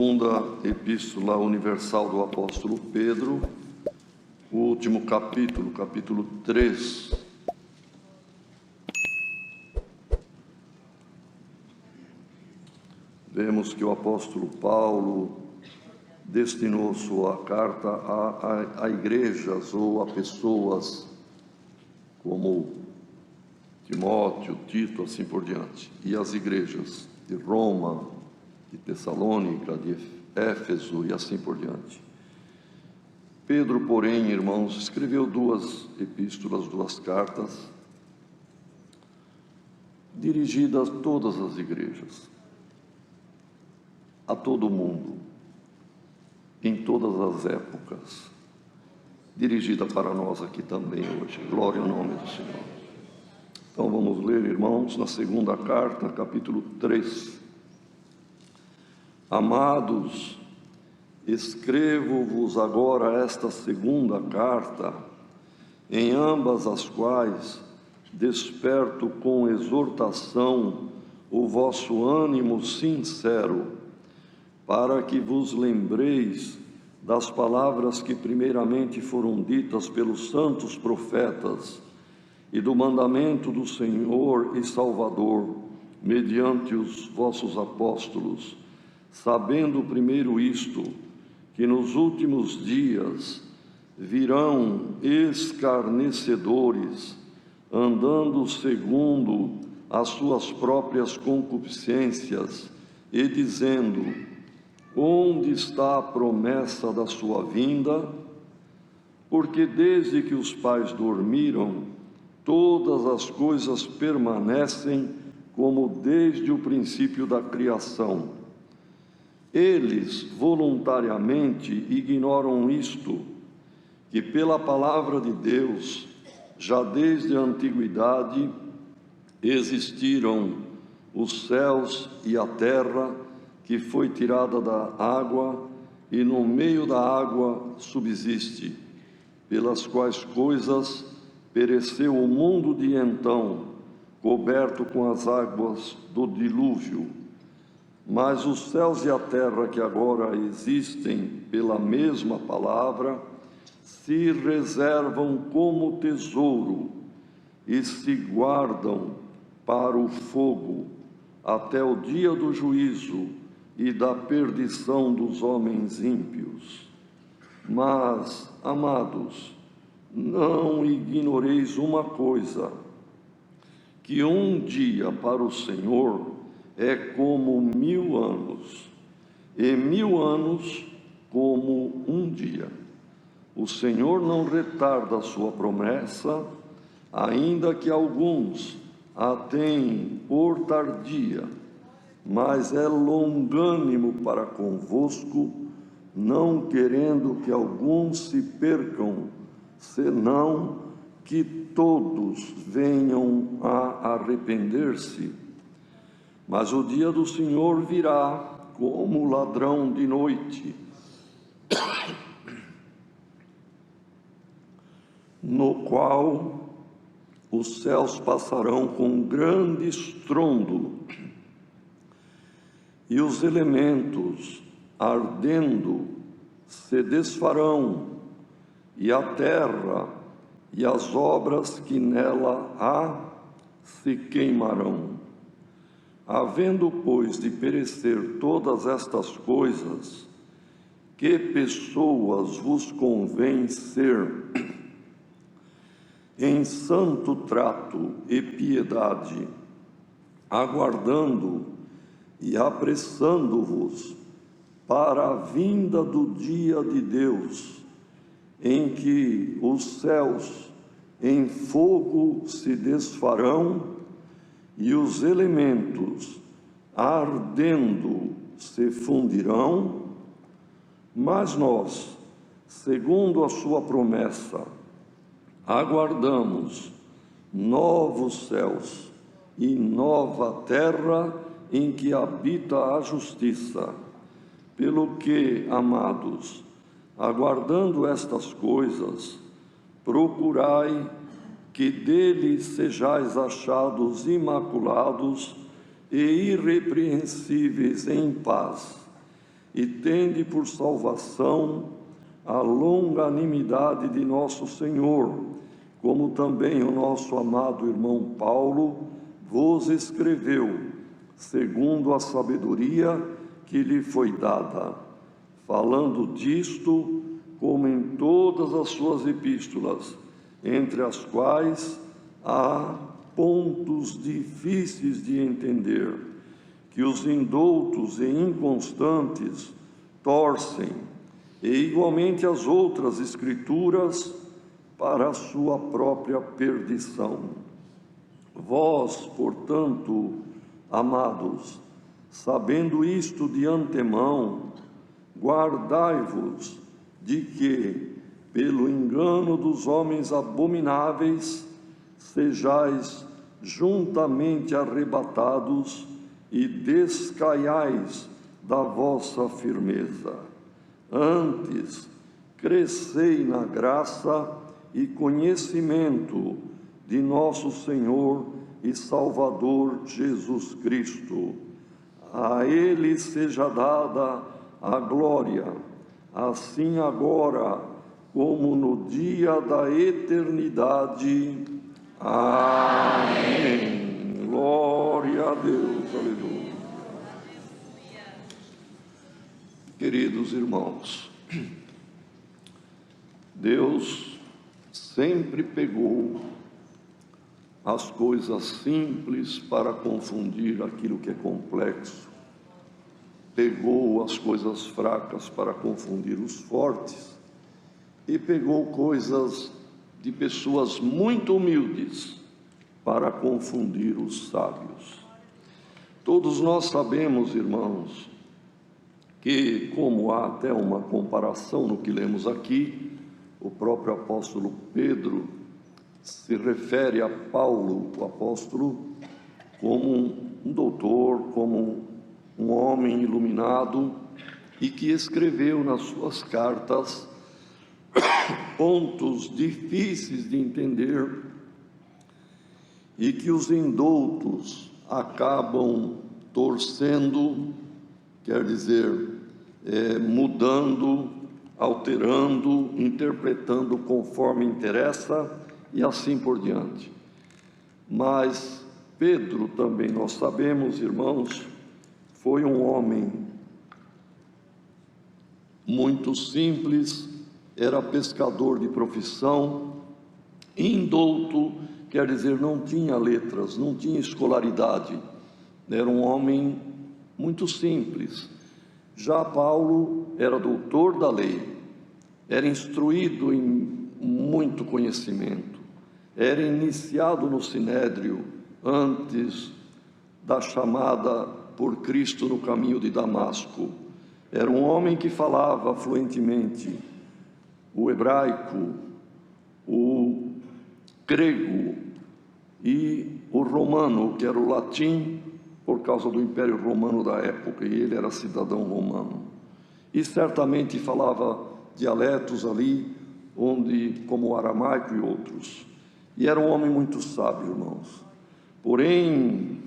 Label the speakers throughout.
Speaker 1: Segunda Epístola Universal do Apóstolo Pedro, o último capítulo, capítulo 3. Vemos que o apóstolo Paulo destinou sua carta a igrejas ou a pessoas como Timóteo, Tito, assim por diante, e as igrejas de Roma, de Tessalônica, de Éfeso e assim por diante. Pedro, porém, irmãos, escreveu duas epístolas, duas cartas, dirigidas a todas as igrejas, a todo mundo, em todas as épocas, dirigida para nós aqui também hoje. Glória ao nome do Senhor. Então vamos ler, irmãos, na segunda carta, capítulo 3. Amados, escrevo-vos agora esta segunda carta, em ambas as quais desperto com exortação o vosso ânimo sincero, para que vos lembreis das palavras que primeiramente foram ditas pelos santos profetas e do mandamento do Senhor e Salvador, mediante os vossos apóstolos, sabendo primeiro isto, que nos últimos dias virão escarnecedores, andando segundo as suas próprias concupiscências, e dizendo: onde está a promessa da sua vinda? Porque desde que os pais dormiram, todas as coisas permanecem como desde o princípio da criação. Eles voluntariamente ignoram isto, que pela palavra de Deus, já desde a antiguidade, existiram os céus e a terra, que foi tirada da água, e no meio da água subsiste, pelas quais coisas pereceu o mundo de então, coberto com as águas do dilúvio. Mas os céus e a terra que agora existem pela mesma palavra, se reservam como tesouro e se guardam para o fogo, até o dia do juízo e da perdição dos homens ímpios. Mas, amados, não ignoreis uma coisa, que um dia para o Senhor é como 1000 anos, e 1000 anos como um dia. O Senhor não retarda a sua promessa, ainda que alguns a tenham por tardia, mas é longânimo para convosco, não querendo que alguns se percam, senão que todos venham a arrepender-se. Mas o dia do Senhor virá como ladrão de noite, no qual os céus passarão com grande estrondo, e os elementos, ardendo, se desfarão, e a terra e as obras que nela há se queimarão. Havendo, pois, de perecer todas estas coisas, que pessoas vos convém ser em santo trato e piedade, aguardando e apressando-vos para a vinda do dia de Deus, em que os céus em fogo se desfarão e os elementos, ardendo, se fundirão. Mas nós, segundo a sua promessa, aguardamos novos céus e nova terra em que habita a justiça. Pelo que, amados, aguardando estas coisas, procurai que dele sejais achados imaculados e irrepreensíveis em paz, e tende por salvação a longanimidade de nosso Senhor, como também o nosso amado irmão Paulo vos escreveu, segundo a sabedoria que lhe foi dada, falando disto como em todas as suas epístolas, entre as quais há pontos difíceis de entender, que os indoutos e inconstantes torcem, e igualmente as outras escrituras para a sua própria perdição. Vós, portanto, amados, sabendo isto de antemão, guardai-vos de que, pelo engano dos homens abomináveis, sejais juntamente arrebatados e descaiais da vossa firmeza. Antes, crescei na graça e conhecimento de nosso Senhor e Salvador Jesus Cristo. A Ele seja dada a glória, assim agora como no dia da eternidade. Amém. Glória a Deus. Aleluia. Queridos irmãos, Deus sempre pegou as coisas simples para confundir aquilo que é complexo. Pegou as coisas fracas para confundir os fortes. E pegou coisas de pessoas muito humildes para confundir os sábios. Todos nós sabemos, irmãos, que, como há até uma comparação no que lemos aqui, o próprio apóstolo Pedro se refere a Paulo, o apóstolo, como um doutor, como um homem iluminado, e que escreveu nas suas cartas pontos difíceis de entender e que os indoutos acabam torcendo, quer dizer, mudando, alterando, interpretando conforme interessa e assim por diante. Mas Pedro também, nós sabemos, irmãos, foi um homem muito simples, era pescador de profissão, indouto, quer dizer, não tinha letras, não tinha escolaridade, era um homem muito simples. Já Paulo era doutor da lei, era instruído em muito conhecimento, era iniciado no Sinédrio antes da chamada por Cristo no caminho de Damasco. Era um homem que falava fluentemente o hebraico, o grego e o romano, que era o latim, por causa do Império Romano da época, e ele era cidadão romano. E certamente falava dialetos ali, como o aramaico e outros. E era um homem muito sábio, irmãos. Porém,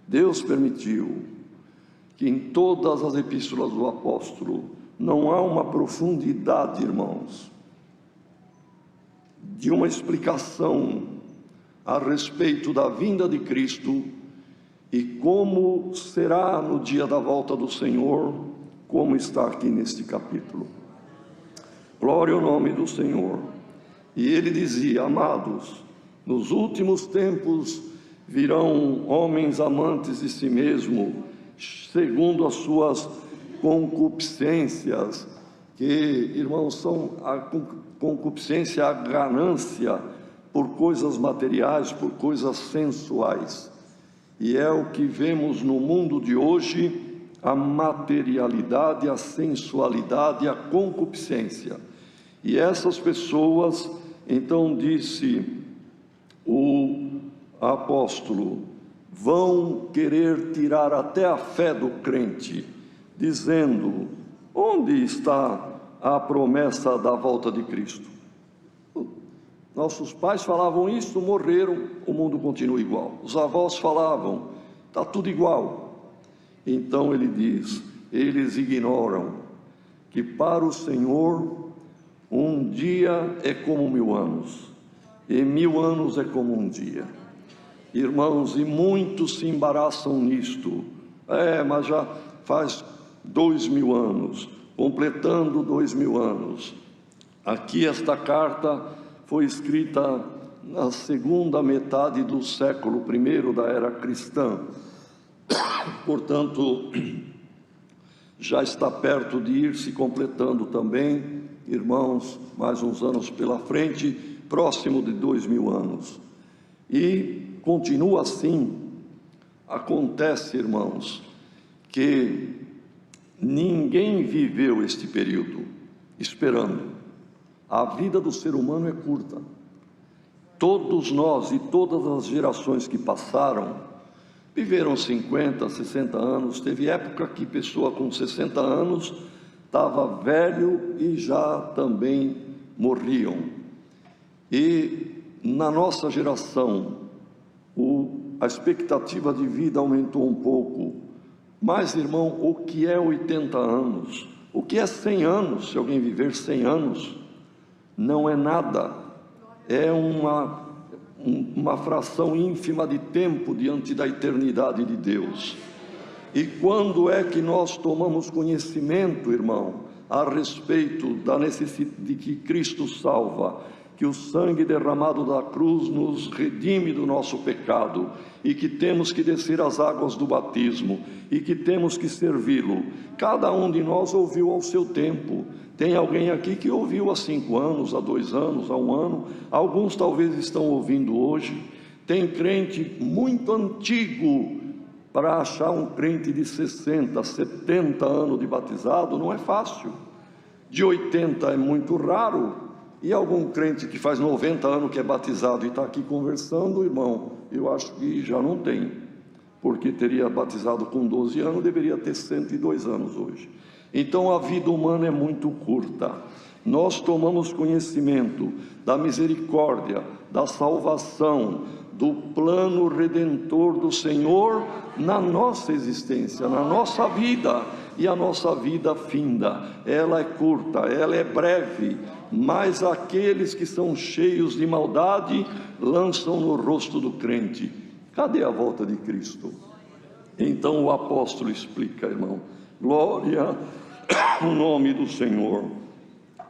Speaker 1: Deus permitiu que em todas as epístolas do apóstolo não há uma profundidade, irmãos, de uma explicação a respeito da vinda de Cristo e como será no dia da volta do Senhor, como está aqui neste capítulo. Glória ao nome do Senhor. E ele dizia: amados, nos últimos tempos virão homens amantes de si mesmo, segundo as suas concupiscências, que, irmãos, são a concupiscência, a ganância por coisas materiais, por coisas sensuais. E é o que vemos no mundo de hoje, a materialidade, a sensualidade, a concupiscência. E essas pessoas, então disse o apóstolo, vão querer tirar até a fé do crente, dizendo: onde está a promessa da volta de Cristo? Nossos pais falavam isso, morreram, o mundo continua igual. Os avós falavam, está tudo igual. Então ele diz: eles ignoram que para o Senhor um dia é como 1000 anos, e 1000 anos é como um dia. Irmãos, e muitos se embaraçam nisto. Mas já faz 2000 anos, completando 2000 anos. Aqui esta carta foi escrita na segunda metade do século I da era cristã. Portanto, já está perto de ir se completando também, irmãos, mais uns anos pela frente, próximo de 2000 anos. E continua assim. Acontece, irmãos, que ninguém viveu este período esperando. A vida do ser humano é curta. Todos nós e todas as gerações que passaram viveram 50, 60 anos. Teve época que pessoa com 60 anos estava velho e já também morriam. E na nossa geração, a expectativa de vida aumentou um pouco. Mas, irmão, o que é 80 anos? O que é 100 anos? Se alguém viver 100 anos, não é nada. É uma fração ínfima de tempo diante da eternidade de Deus. E quando é que nós tomamos conhecimento, irmão, a respeito da necessidade de que Cristo salva, que o sangue derramado da cruz nos redime do nosso pecado, e que temos que descer as águas do batismo, e que temos que servi-lo? Cada um de nós ouviu ao seu tempo. Tem alguém aqui que ouviu há 5 anos, há 2 anos, há 1 ano, alguns talvez estão ouvindo hoje. Tem crente muito antigo. Para achar um crente de 60, 70 anos de batizado não é fácil. De 80 é muito raro. E algum crente que faz 90 anos que é batizado e está aqui conversando, irmão, eu acho que já não tem, porque teria batizado com 12 anos, deveria ter 102 anos hoje. Então a vida humana é muito curta. Nós tomamos conhecimento da misericórdia, da salvação, do plano redentor do Senhor na nossa existência, na nossa vida. E a nossa vida finda, ela é curta, ela é breve, mas aqueles que são cheios de maldade lançam no rosto do crente: cadê a volta de Cristo? Então o apóstolo explica, irmão, glória ao nome do Senhor.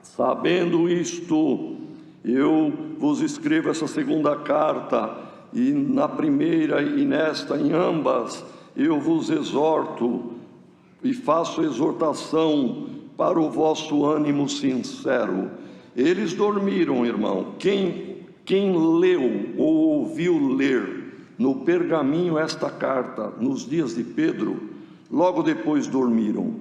Speaker 1: Sabendo isto, eu vos escrevo essa segunda carta, e na primeira e nesta, em ambas, eu vos exorto e faço exortação para o vosso ânimo sincero. Eles dormiram, irmão. Quem leu ou ouviu ler no pergaminho esta carta, nos dias de Pedro, logo depois dormiram.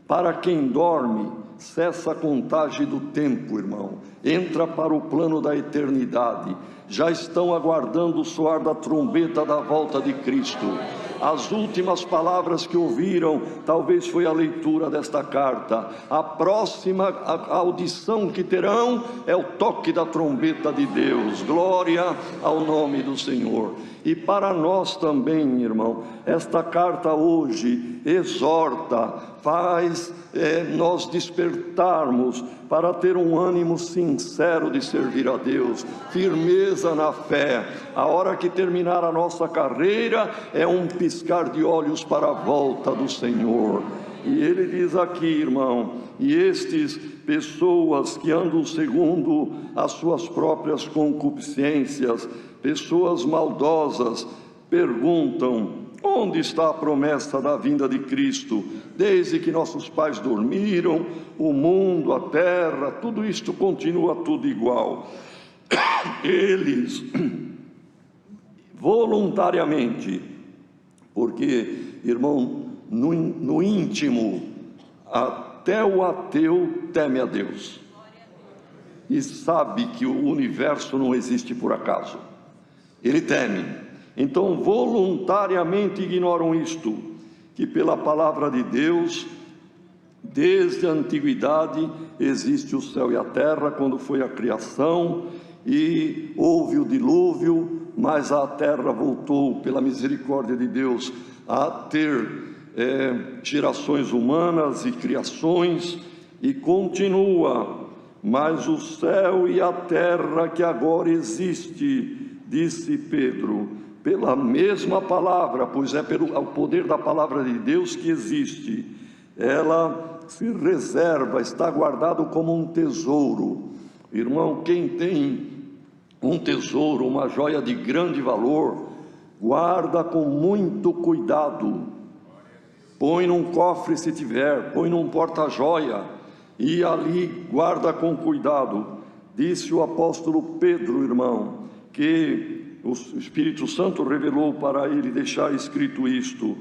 Speaker 1: Para quem dorme, cessa a contagem do tempo, irmão. Entra para o plano da eternidade. Já estão aguardando o soar da trombeta da volta de Cristo. As últimas palavras que ouviram, talvez foi a leitura desta carta. A próxima audição que terão é o toque da trombeta de Deus. Glória ao nome do Senhor. E para nós também, irmão, esta carta hoje exorta, faz nós despertarmos para ter um ânimo sincero de servir a Deus, firmeza na fé. A hora que terminar a nossa carreira é um piscar de olhos para a volta do Senhor. E ele diz aqui, irmão, e estes pessoas que andam segundo as suas próprias concupiscências, pessoas maldosas, perguntam: onde está a promessa da vinda de Cristo? Desde que nossos pais dormiram, o mundo, a terra, tudo isto continua tudo igual. Eles voluntariamente, porque, irmão, no íntimo, até o ateu teme a Deus e sabe que o universo não existe por acaso. Ele teme. Então voluntariamente ignoram isto, que pela palavra de Deus, desde a antiguidade, existe o céu e a terra, quando foi a criação, e houve o dilúvio, mas a terra voltou, pela misericórdia de Deus, a ter gerações humanas e criações, e continua: mas o céu e a terra que agora existe, disse Pedro, pela mesma palavra, pois é pelo poder da palavra de Deus que existe, ela se reserva, está guardado como um tesouro. Irmão, quem tem um tesouro, uma joia de grande valor, guarda com muito cuidado, põe num cofre se tiver, põe num porta-joia, e ali guarda com cuidado. Disse o apóstolo Pedro, irmão, que o Espírito Santo revelou para ele deixar escrito isto,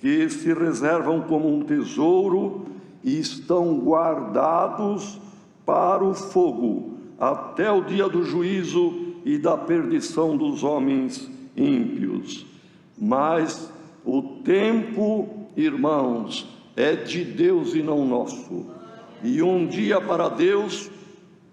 Speaker 1: que se reservam como um tesouro e estão guardados para o fogo, até o dia do juízo e da perdição dos homens ímpios. Mas o tempo, irmãos, é de Deus e não nosso. E um dia para Deus,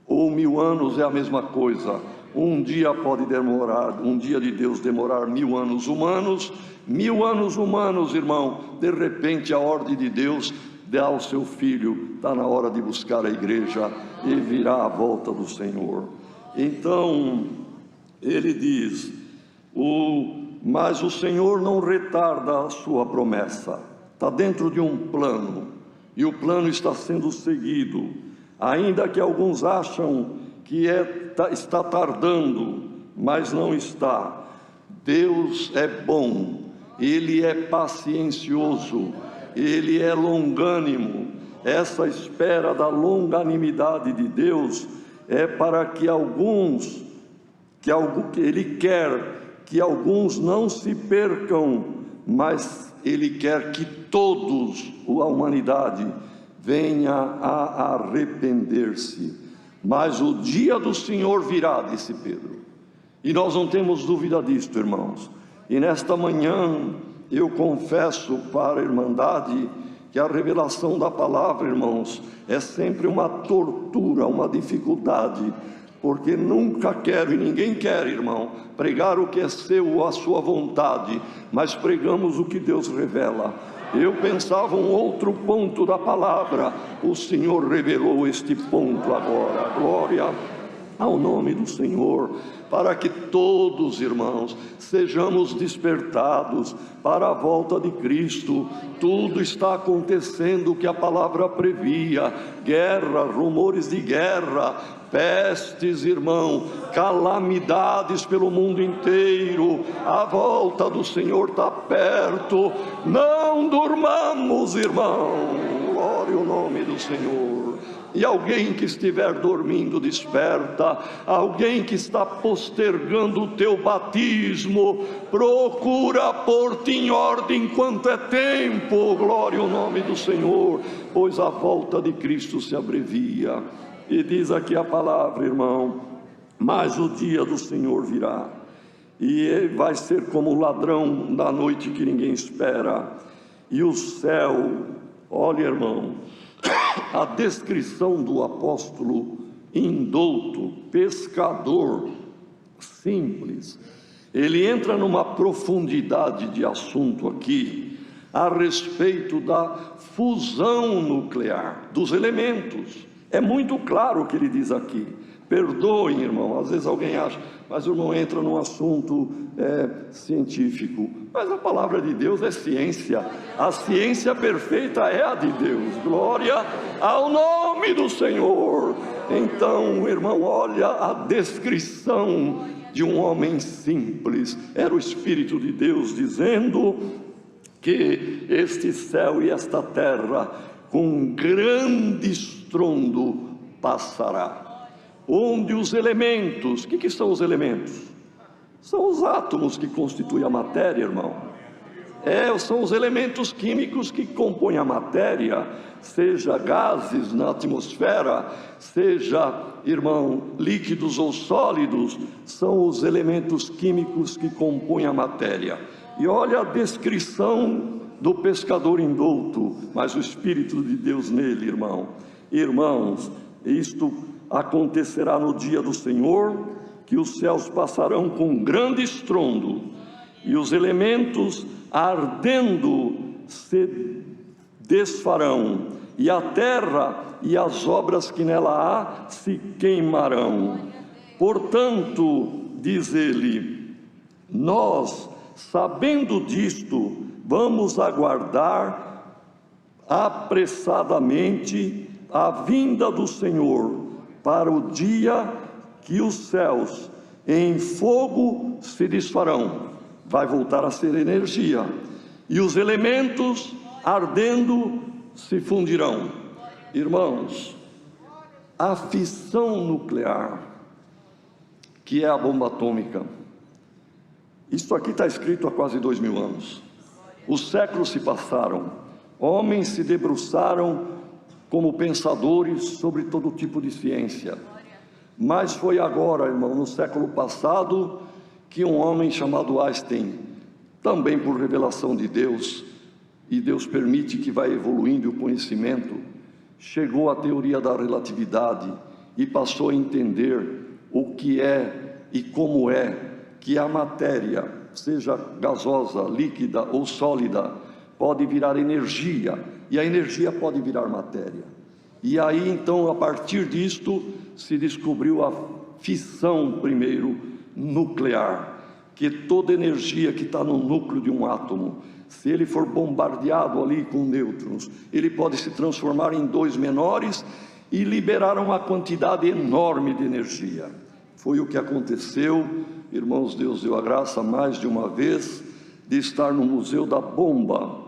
Speaker 1: ou 1000 anos é a mesma coisa. Um dia pode demorar, um dia de Deus demorar 1000 anos humanos. 1000 anos humanos, irmão, de repente a ordem de Deus dá ao seu filho, está na hora de buscar a igreja e virá a volta do Senhor. Então, ele diz, mas o Senhor não retarda a sua promessa, está dentro de um plano, e o plano está sendo seguido, ainda que alguns acham que está tardando, mas não está. Deus é bom, Ele é paciencioso, Ele é longânimo. Essa espera da longanimidade de Deus é para que Ele quer que alguns não se percam, mas Ele quer que todos, a humanidade, venha a arrepender-se. Mas o dia do Senhor virá, disse Pedro, e nós não temos dúvida disto, irmãos. E nesta manhã eu confesso para a Irmandade que a revelação da palavra, irmãos, é sempre uma tortura, uma dificuldade, porque nunca quero, e ninguém quer, irmão, pregar o que é seu ou a sua vontade, mas pregamos o que Deus revela. Eu pensava um outro ponto da palavra, o Senhor revelou este ponto agora. Glória ao nome do Senhor, para que todos, irmãos, sejamos despertados para a volta de Cristo. Tudo está acontecendo que a palavra previa: guerra, rumores de guerra, pestes, irmão, calamidades pelo mundo inteiro. A volta do Senhor está perto. Não durmamos, irmão. Glória ao nome do Senhor. E alguém que estiver dormindo, desperta. Alguém que está postergando o teu batismo, procura pôr-te em ordem enquanto é tempo. Glória ao nome do Senhor, pois a volta de Cristo se abrevia. E diz aqui a palavra, irmão, mas o dia do Senhor virá, e ele vai ser como um ladrão da noite que ninguém espera. E o céu, olha, irmão, a descrição do apóstolo indouto, pescador simples, ele entra numa profundidade de assunto aqui, a respeito da fusão nuclear dos elementos. É muito claro o que ele diz aqui. Perdoem, irmão, às vezes alguém acha, mas o irmão entra num assunto científico. Mas a palavra de Deus é ciência. A ciência perfeita é a de Deus. Glória ao nome do Senhor. Então, irmão, olha a descrição de um homem simples. Era o Espírito de Deus dizendo que este céu e esta terra, com grande estrondo, passará. Onde os elementos, o que são os elementos? São os átomos que constituem a matéria, irmão. São os elementos químicos que compõem a matéria, seja gases na atmosfera, seja, irmão, líquidos ou sólidos, são os elementos químicos que compõem a matéria. E olha a descrição do pescador indouto, mas o Espírito de Deus nele, irmão. Irmãos, isto acontecerá no dia do Senhor, que os céus passarão com grande estrondo, e os elementos ardendo se desfarão, e a terra e as obras que nela há se queimarão. Portanto, diz ele, nós, sabendo disto, vamos aguardar apressadamente a vinda do Senhor, para o dia que os céus em fogo se desfarão. Vai voltar a ser energia, e os elementos ardendo se fundirão. Irmãos, a fissão nuclear, que é a bomba atômica, isso aqui está escrito há quase 2000 anos. Os séculos se passaram, homens se debruçaram como pensadores sobre todo tipo de ciência, mas foi agora, irmão, no século passado, que um homem chamado Einstein, também por revelação de Deus, e Deus permite que vá evoluindo o conhecimento, chegou à teoria da relatividade e passou a entender o que é e como é que a matéria, seja gasosa, líquida ou sólida, pode virar energia, e a energia pode virar matéria. E aí então, a partir disto, se descobriu a fissão primeiro nuclear, que toda energia que está no núcleo de um átomo, se ele for bombardeado ali com nêutrons, ele pode se transformar em dois menores e liberar uma quantidade enorme de energia. Foi o que aconteceu, irmãos. Deus deu a graça mais de uma vez de estar no Museu da Bomba,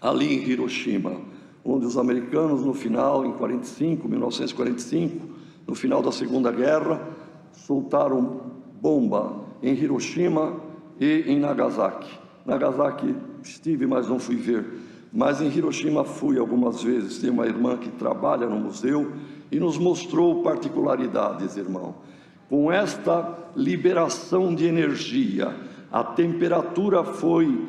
Speaker 1: ali em Hiroshima, onde os americanos no final, em 1945, no final da Segunda Guerra, soltaram bomba em Hiroshima e em Nagasaki. Nagasaki estive, mas não fui ver, mas em Hiroshima fui algumas vezes. Tem uma irmã que trabalha no museu e nos mostrou particularidades, irmão. Com esta liberação de energia, a temperatura foi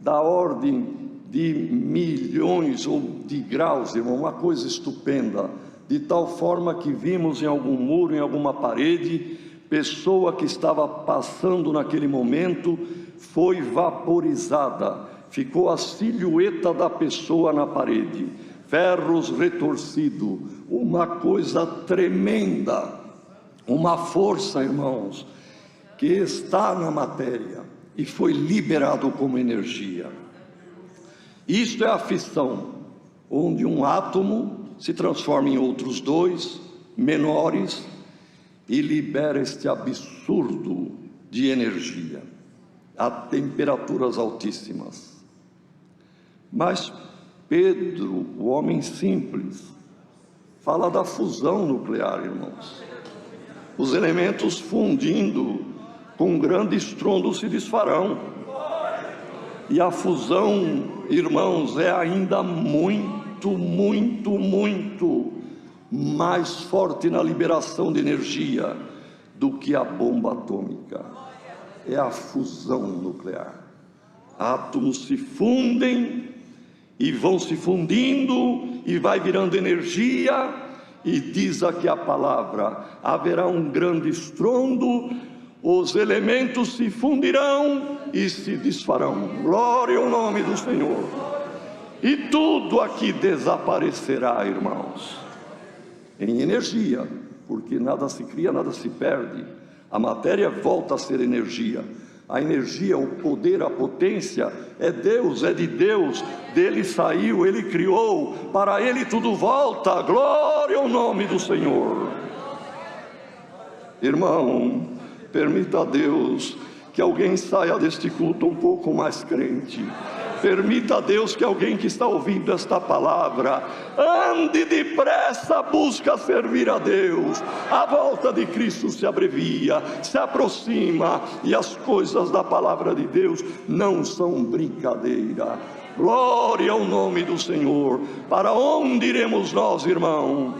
Speaker 1: da ordem de milhões ou de graus, irmão, uma coisa estupenda, de tal forma que vimos em algum muro, em alguma parede, pessoa que estava passando naquele momento foi vaporizada, ficou a silhueta da pessoa na parede, ferros retorcidos, uma coisa tremenda, uma força, irmãos, que está na matéria e foi liberado como energia. Isto é a fissão, onde um átomo se transforma em outros dois menores e libera este absurdo de energia a temperaturas altíssimas. Mas Pedro, o homem simples, fala da fusão nuclear, irmãos. Os elementos fundindo com grande estrondo se desfarão. E a fusão, irmãos, é ainda muito mais forte na liberação de energia do que a bomba atômica. É a fusão nuclear. Átomos se fundem e vão se fundindo e vai virando energia, e diz aqui a palavra, haverá um grande estrondo, os elementos se fundirão e se desfarão. Glória ao nome do Senhor. E tudo aqui desaparecerá, irmãos, em energia, porque nada se cria, nada se perde. A matéria volta a ser energia. A energia, o poder, a potência é Deus, é de Deus, dele saiu, ele criou, para ele tudo volta. Glória ao nome do Senhor. Irmão, permita a Deus que alguém saia deste culto um pouco mais crente. Permita a Deus que alguém que está ouvindo esta palavra ande depressa, busca servir a Deus. A volta de Cristo se abrevia, se aproxima, e as coisas da palavra de Deus não são brincadeira. Glória ao nome do Senhor. Para onde iremos nós, irmão?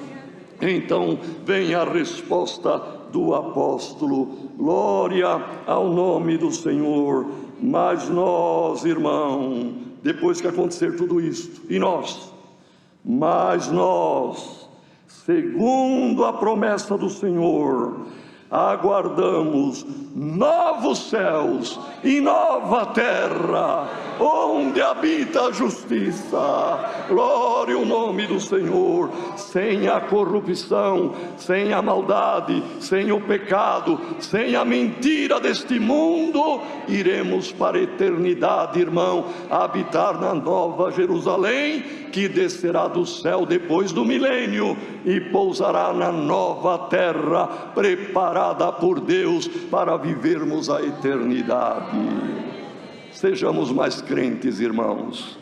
Speaker 1: Então vem a resposta do apóstolo. Glória ao nome do Senhor. Mas nós, irmão, depois que acontecer tudo isto, e nós, mas nós, segundo a promessa do Senhor, aguardamos novos céus e nova terra, onde habita a justiça. Glória ao nome do Senhor. Sem a corrupção, sem a maldade, sem o pecado, sem a mentira deste mundo, iremos para a eternidade, irmão, habitar na nova Jerusalém, que descerá do céu depois do milênio e pousará na nova terra preparada por Deus para vivermos a eternidade. Sejamos mais crentes, irmãos.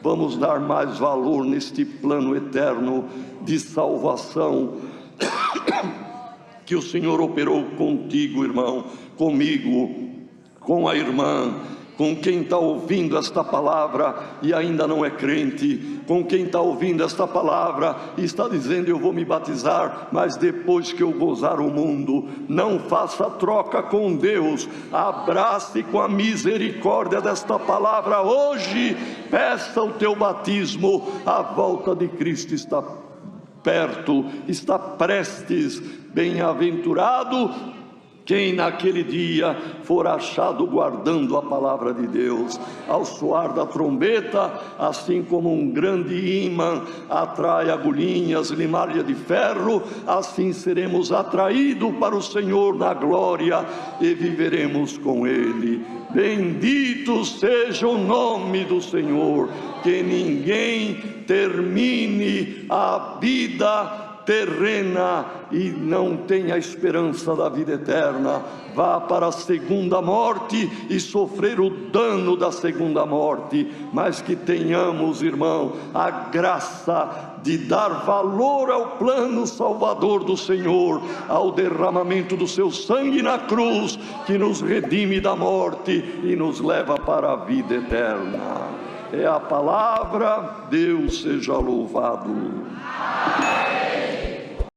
Speaker 1: Vamos dar mais valor neste plano eterno de salvação que o Senhor operou contigo, irmão, comigo, com a irmã, com quem está ouvindo esta palavra e ainda não é crente, com quem está ouvindo esta palavra e está dizendo: eu vou me batizar, mas depois que eu gozar o mundo. Não faça troca com Deus, abrace com a misericórdia desta palavra hoje, peça o teu batismo. A volta de Cristo está perto, está prestes. Bem-aventurado quem naquele dia for achado guardando a palavra de Deus. Ao soar da trombeta, assim como um grande ímã atrai agulhinhas, limalha de ferro, assim seremos atraídos para o Senhor na glória e viveremos com Ele. Bendito seja o nome do Senhor. Que ninguém termine a vida terrena e não tenha a esperança da vida eterna, vá para a segunda morte e sofrer o dano da segunda morte, mas que tenhamos, irmão, a graça de dar valor ao plano salvador do Senhor, ao derramamento do seu sangue na cruz, que nos redime da morte e nos leva para a vida eterna. É a palavra. Deus seja louvado.